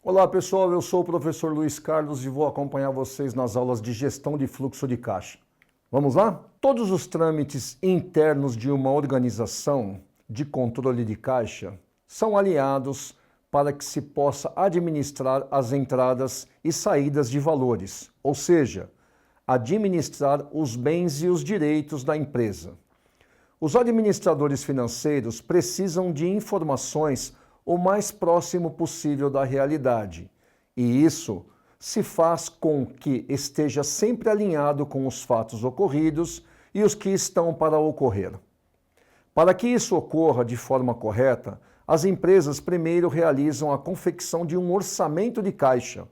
Olá pessoal, eu sou o professor Luiz Carlos e vou acompanhar vocês nas aulas de gestão de fluxo de caixa. Vamos lá? Todos os trâmites internos de uma organização de controle de caixa são alinhados para que se possa administrar as entradas e saídas de valores, ou seja, administrar os bens e os direitos da empresa. Os administradores financeiros precisam de informações o mais próximo possível da realidade, e isso se faz com que esteja sempre alinhado com os fatos ocorridos e os que estão para ocorrer. Para que isso ocorra de forma correta, as empresas primeiro realizam a confecção de um orçamento de caixa,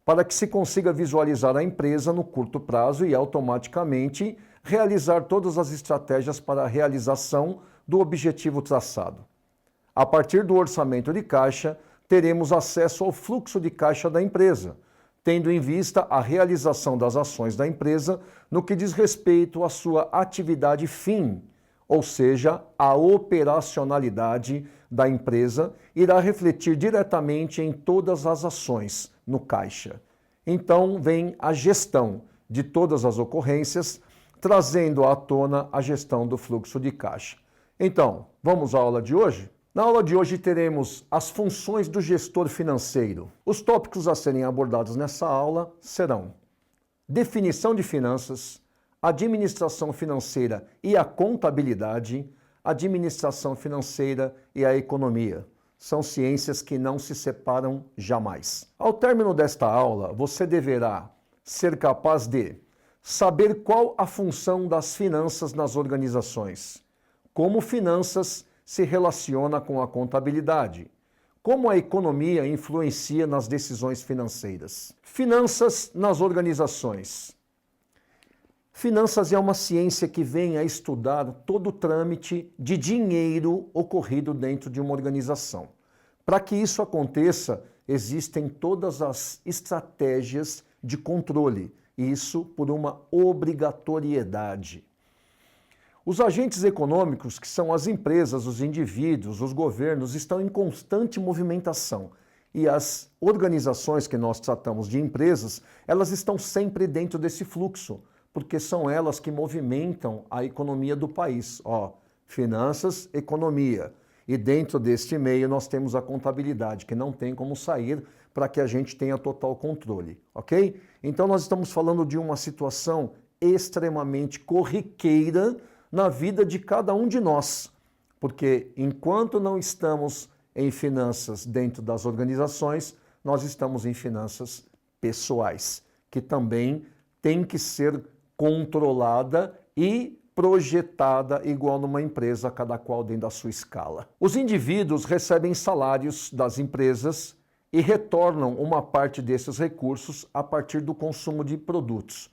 para que se consiga visualizar a empresa no curto prazo e automaticamente realizar todas as estratégias para a realização do objetivo traçado. A partir do orçamento de caixa, teremos acesso ao fluxo de caixa da empresa, tendo em vista a realização das ações da empresa no que diz respeito à sua atividade fim, ou seja, a operacionalidade da empresa irá refletir diretamente em todas as ações no caixa. Então vem a gestão de todas as ocorrências, trazendo à tona a gestão do fluxo de caixa. Então, vamos à aula de hoje? Na aula de hoje teremos as funções do gestor financeiro. Os tópicos a serem abordados nessa aula serão definição de finanças, administração financeira e a contabilidade, administração financeira e a economia. São ciências que não se separam jamais. Ao término desta aula, você deverá ser capaz de saber qual a função das finanças nas organizações, como finanças se relaciona com a contabilidade, como a economia influencia nas decisões financeiras. Finanças nas organizações. Finanças é uma ciência que vem a estudar todo o trâmite de dinheiro ocorrido dentro de uma organização. Para que isso aconteça, existem todas as estratégias de controle, isso por uma obrigatoriedade. Os agentes econômicos, que são as empresas, os indivíduos, os governos, estão em constante movimentação. E as organizações que nós tratamos de empresas, elas estão sempre dentro desse fluxo, porque são elas que movimentam a economia do país. Finanças, economia. E dentro deste meio nós temos a contabilidade, que não tem como sair para que a gente tenha total controle, ok? Então nós estamos falando de uma situação extremamente corriqueira na vida de cada um de nós, porque enquanto não estamos em finanças dentro das organizações, nós estamos em finanças pessoais, que também tem que ser controlada e projetada igual numa empresa, cada qual dentro da sua escala. Os indivíduos recebem salários das empresas e retornam uma parte desses recursos a partir do consumo de produtos.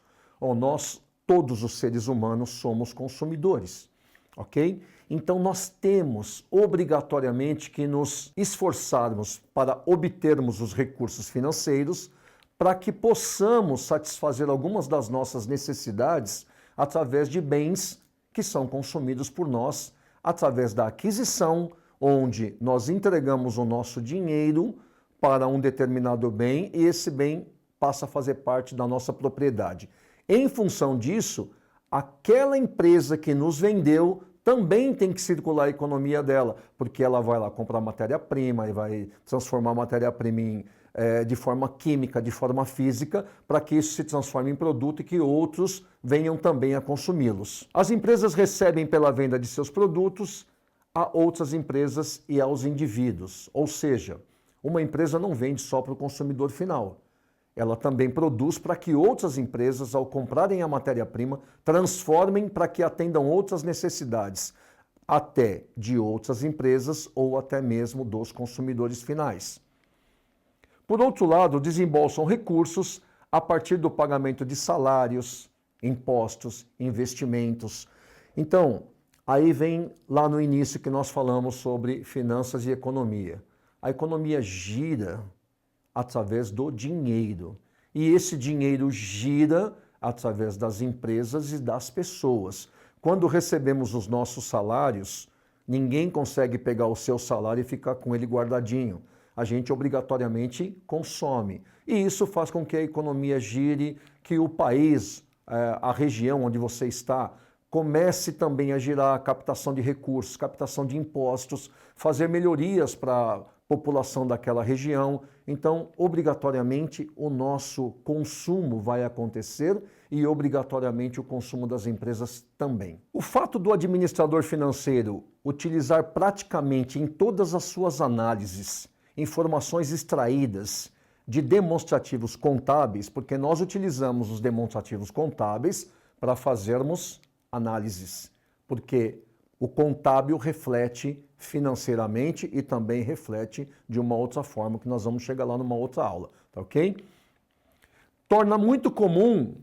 Todos os seres humanos somos consumidores, ok? Então nós temos obrigatoriamente que nos esforçarmos para obtermos os recursos financeiros para que possamos satisfazer algumas das nossas necessidades através de bens que são consumidos por nós, através da aquisição, onde nós entregamos o nosso dinheiro para um determinado bem e esse bem passa a fazer parte da nossa propriedade. Em função disso, aquela empresa que nos vendeu também tem que circular a economia dela, porque ela vai lá comprar matéria-prima e vai transformar a matéria-prima de forma química, de forma física, para que isso se transforme em produto e que outros venham também a consumi-los. As empresas recebem pela venda de seus produtos a outras empresas e aos indivíduos, ou seja, uma empresa não vende só para o consumidor final. Ela também produz para que outras empresas, ao comprarem a matéria-prima, transformem para que atendam outras necessidades, até de outras empresas ou até mesmo dos consumidores finais. Por outro lado, desembolsam recursos a partir do pagamento de salários, impostos, investimentos. Então, aí vem lá no início que nós falamos sobre finanças e economia. A economia gira através do dinheiro. E esse dinheiro gira através das empresas e das pessoas. Quando recebemos os nossos salários, ninguém consegue pegar o seu salário e ficar com ele guardadinho. a gente obrigatoriamente consome. E isso faz com que a economia gire, que o país, a região onde você está, comece também a girar a captação de recursos, captação de impostos, fazer melhorias para a população daquela região. Então, obrigatoriamente, o nosso consumo vai acontecer e, obrigatoriamente, o consumo das empresas também. O fato do administrador financeiro utilizar praticamente em todas as suas análises informações extraídas de demonstrativos contábeis, porque nós utilizamos os demonstrativos contábeis para fazermos análises, porque o contábil reflete financeiramente e também reflete de uma outra forma, que nós vamos chegar lá numa outra aula, tá ok? Torna muito comum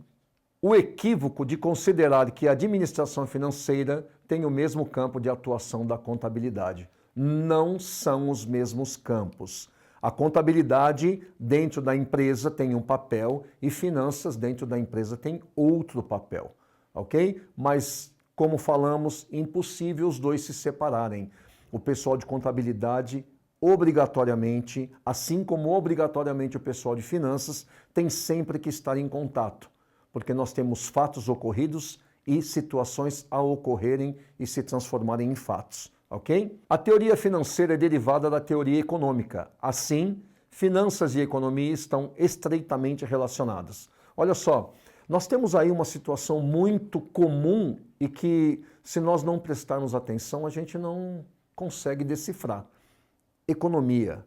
o equívoco de considerar que a administração financeira tem o mesmo campo de atuação da contabilidade. Não são os mesmos campos. A contabilidade dentro da empresa tem um papel e finanças dentro da empresa tem outro papel. Ok? Mas, como falamos, impossível os dois se separarem. O pessoal de contabilidade, obrigatoriamente, assim como obrigatoriamente o pessoal de finanças, tem sempre que estar em contato, porque nós temos fatos ocorridos e situações a ocorrerem e se transformarem em fatos. Ok? A teoria financeira é derivada da teoria econômica. Assim, finanças e economia estão estreitamente relacionadas. Olha só, nós temos aí uma situação muito comum e que, se nós não prestarmos atenção, a gente não consegue decifrar. Economia,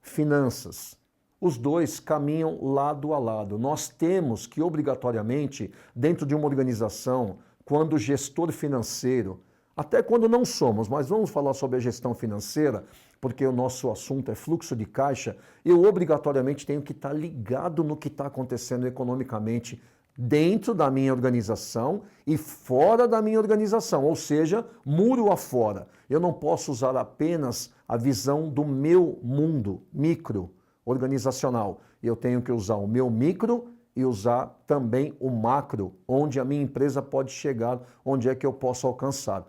finanças, os dois caminham lado a lado. Nós temos que, obrigatoriamente, dentro de uma organização, quando o gestor financeiro, até quando não somos, mas vamos falar sobre a gestão financeira, porque o nosso assunto é fluxo de caixa, eu obrigatoriamente tenho que estar ligado no que está acontecendo economicamente dentro da minha organização e fora da minha organização, ou seja, muro afora. Eu não posso usar apenas a visão do meu mundo micro organizacional. Eu tenho que usar o meu micro e usar também o macro, onde a minha empresa pode chegar, onde é que eu posso alcançar.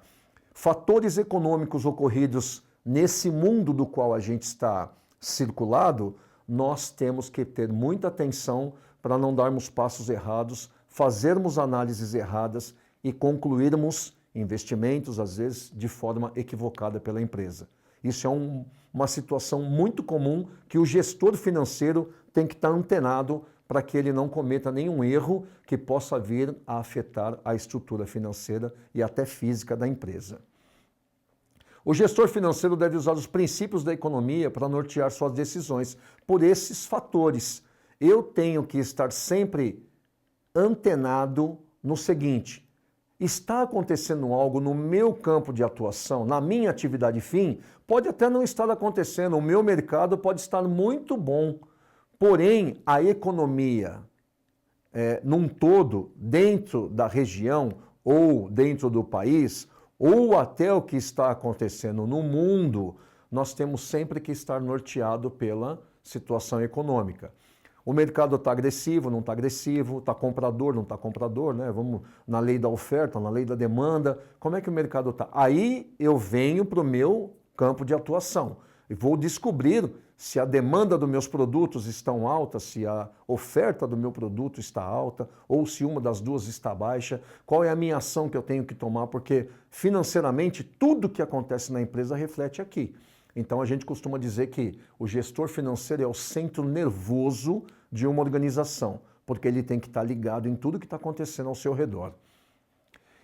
Fatores econômicos ocorridos nesse mundo do qual a gente está circulado, nós temos que ter muita atenção para não darmos passos errados, fazermos análises erradas e concluirmos investimentos, às vezes, de forma equivocada pela empresa. Isso é uma situação muito comum que o gestor financeiro tem que estar antenado para que ele não cometa nenhum erro que possa vir a afetar a estrutura financeira e até física da empresa. O gestor financeiro deve usar os princípios da economia para nortear suas decisões. Por esses fatores, eu tenho que estar sempre antenado no seguinte: está acontecendo algo no meu campo de atuação, na minha atividade fim? Pode até não estar acontecendo, o meu mercado pode estar muito bom, porém a economia num todo, dentro da região ou dentro do país, ou até o que está acontecendo no mundo, nós temos sempre que estar norteado pela situação econômica. O mercado está agressivo, não está agressivo, está comprador, não está comprador, né? Vamos na lei da oferta, na lei da demanda, como é que o mercado está? Aí eu venho para o meu campo de atuação e vou descobrir se a demanda dos meus produtos estão alta, se a oferta do meu produto está alta ou se uma das duas está baixa, qual é a minha ação que eu tenho que tomar, porque financeiramente tudo que acontece na empresa reflete aqui. Então a gente costuma dizer que o gestor financeiro é o centro nervoso de uma organização, porque ele tem que estar ligado em tudo que está acontecendo ao seu redor.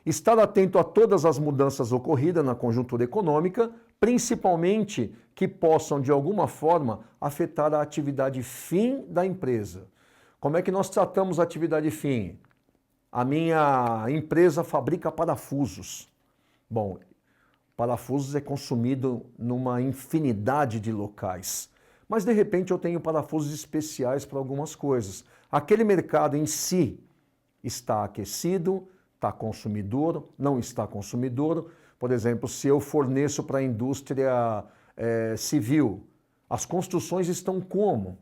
Estar atento a todas as mudanças ocorridas na conjuntura econômica, principalmente que possam, de alguma forma, afetar a atividade fim da empresa. Como é que nós tratamos a atividade fim? A minha empresa fabrica parafusos. Bom, parafusos é consumido numa infinidade de locais. Mas, de repente, eu tenho parafusos especiais para algumas coisas. Aquele mercado em si está aquecido, está consumidor, não está consumidor. Por exemplo, se eu forneço para a indústria civil, as construções estão como?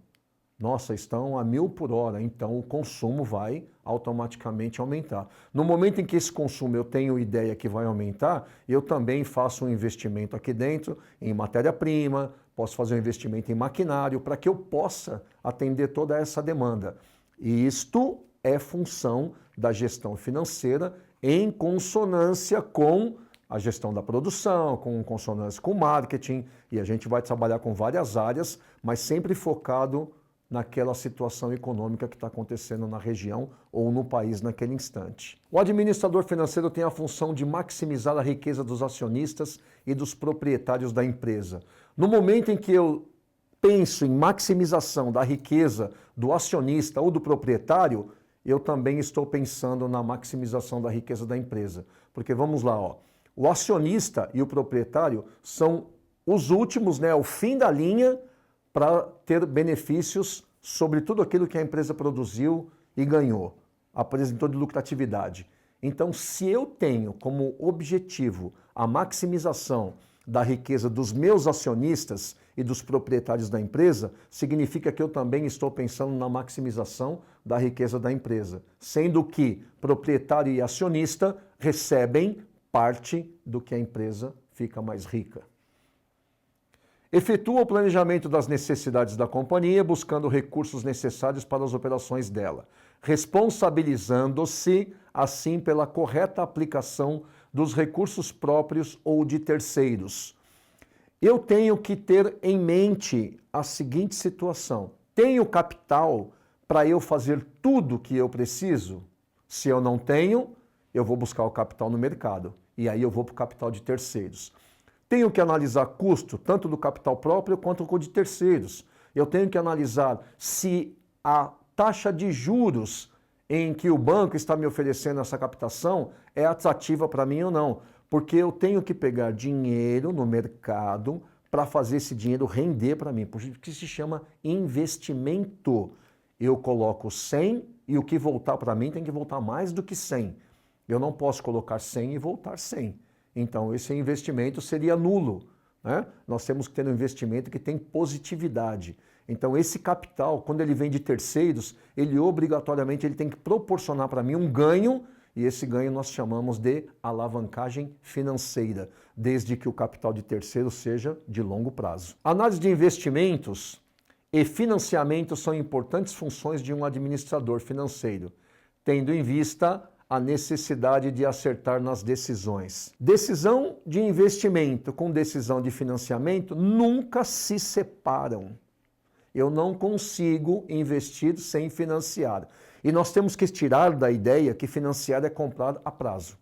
Nossa, estão a 1000 por hora, então o consumo vai automaticamente aumentar. No momento em que esse consumo eu tenho ideia que vai aumentar, eu também faço um investimento aqui dentro em matéria-prima posso fazer um investimento em maquinário para que eu possa atender toda essa demanda. E isto é função da gestão financeira em consonância com a gestão da produção, com consonância com o marketing, e a gente vai trabalhar com várias áreas, mas sempre focado naquela situação econômica que está acontecendo na região ou no país naquele instante. O administrador financeiro tem a função de maximizar a riqueza dos acionistas e dos proprietários da empresa. No momento em que eu penso em maximização da riqueza do acionista ou do proprietário, eu também estou pensando na maximização da riqueza da empresa. Porque vamos lá, ó, o acionista e o proprietário são os últimos, né, o fim da linha para ter benefícios sobre tudo aquilo que a empresa produziu e ganhou, apresentou de lucratividade. Então, se eu tenho como objetivo a maximização da riqueza dos meus acionistas e dos proprietários da empresa, significa que eu também estou pensando na maximização da riqueza da empresa, sendo que proprietário e acionista recebem parte do que a empresa fica mais rica. Efetua o planejamento das necessidades da companhia, buscando recursos necessários para as operações dela, responsabilizando-se, assim, pela correta aplicação dos recursos próprios ou de terceiros. Eu tenho que ter em mente a seguinte situação: tenho capital para eu fazer tudo o que eu preciso? Se eu não tenho, eu vou buscar o capital no mercado, e aí eu vou para o capital de terceiros. Tenho que analisar custo, tanto do capital próprio quanto do de terceiros. Eu tenho que analisar se a taxa de juros em que o banco está me oferecendo essa captação é atrativa para mim ou não. Porque eu tenho que pegar dinheiro no mercado para fazer esse dinheiro render para mim. Por isso que se chama investimento. Eu coloco 100 e o que voltar para mim tem que voltar mais do que 100. Eu não posso colocar 100 e voltar 100. Então, esse investimento seria nulo, né? Nós temos que ter um investimento que tem positividade. Então, esse capital, quando ele vem de terceiros, ele obrigatoriamente tem que proporcionar para mim um ganho, e esse ganho nós chamamos de alavancagem financeira, desde que o capital de terceiro seja de longo prazo. Análise de investimentos e financiamento são importantes funções de um administrador financeiro, tendo em vista a necessidade de acertar nas decisões. Decisão de investimento com decisão de financiamento nunca se separam. Eu não consigo investir sem financiar. E nós temos que tirar da ideia que financiar é comprar a prazo.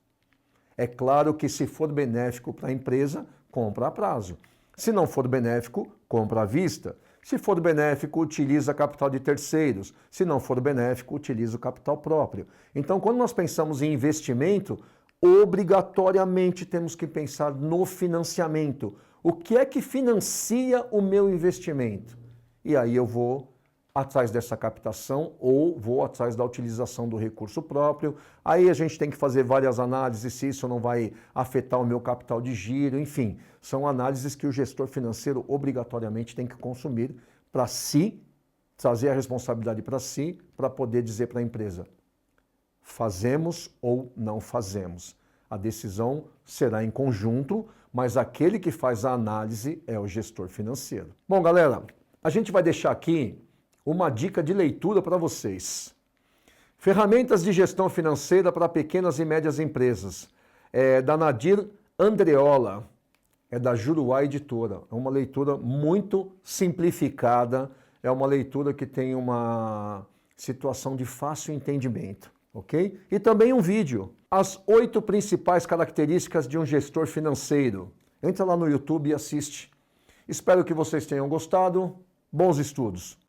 É claro que se for benéfico para a empresa, compra a prazo. Se não for benéfico, compra à vista. Se for benéfico, utiliza capital de terceiros. Se não for benéfico, utiliza o capital próprio. Então, quando nós pensamos em investimento, obrigatoriamente temos que pensar no financiamento. O que é que financia o meu investimento? E aí eu vou atrás dessa captação ou vou atrás da utilização do recurso próprio. Aí a gente tem que fazer várias análises se isso não vai afetar o meu capital de giro, enfim. São análises que o gestor financeiro obrigatoriamente tem que consumir para si, trazer a responsabilidade para si, para poder dizer para a empresa: fazemos ou não fazemos. A decisão será em conjunto, mas aquele que faz a análise é o gestor financeiro. Bom, galera, a gente vai deixar aqui uma dica de leitura para vocês. Ferramentas de gestão financeira para pequenas e médias empresas. É da Nadir Andreola, é da Juruá Editora. É uma leitura muito simplificada, é uma leitura que tem uma situação de fácil entendimento, ok? E também um vídeo, as 8 principais características de um gestor financeiro. Entra lá no YouTube e assiste. Espero que vocês tenham gostado. Bons estudos!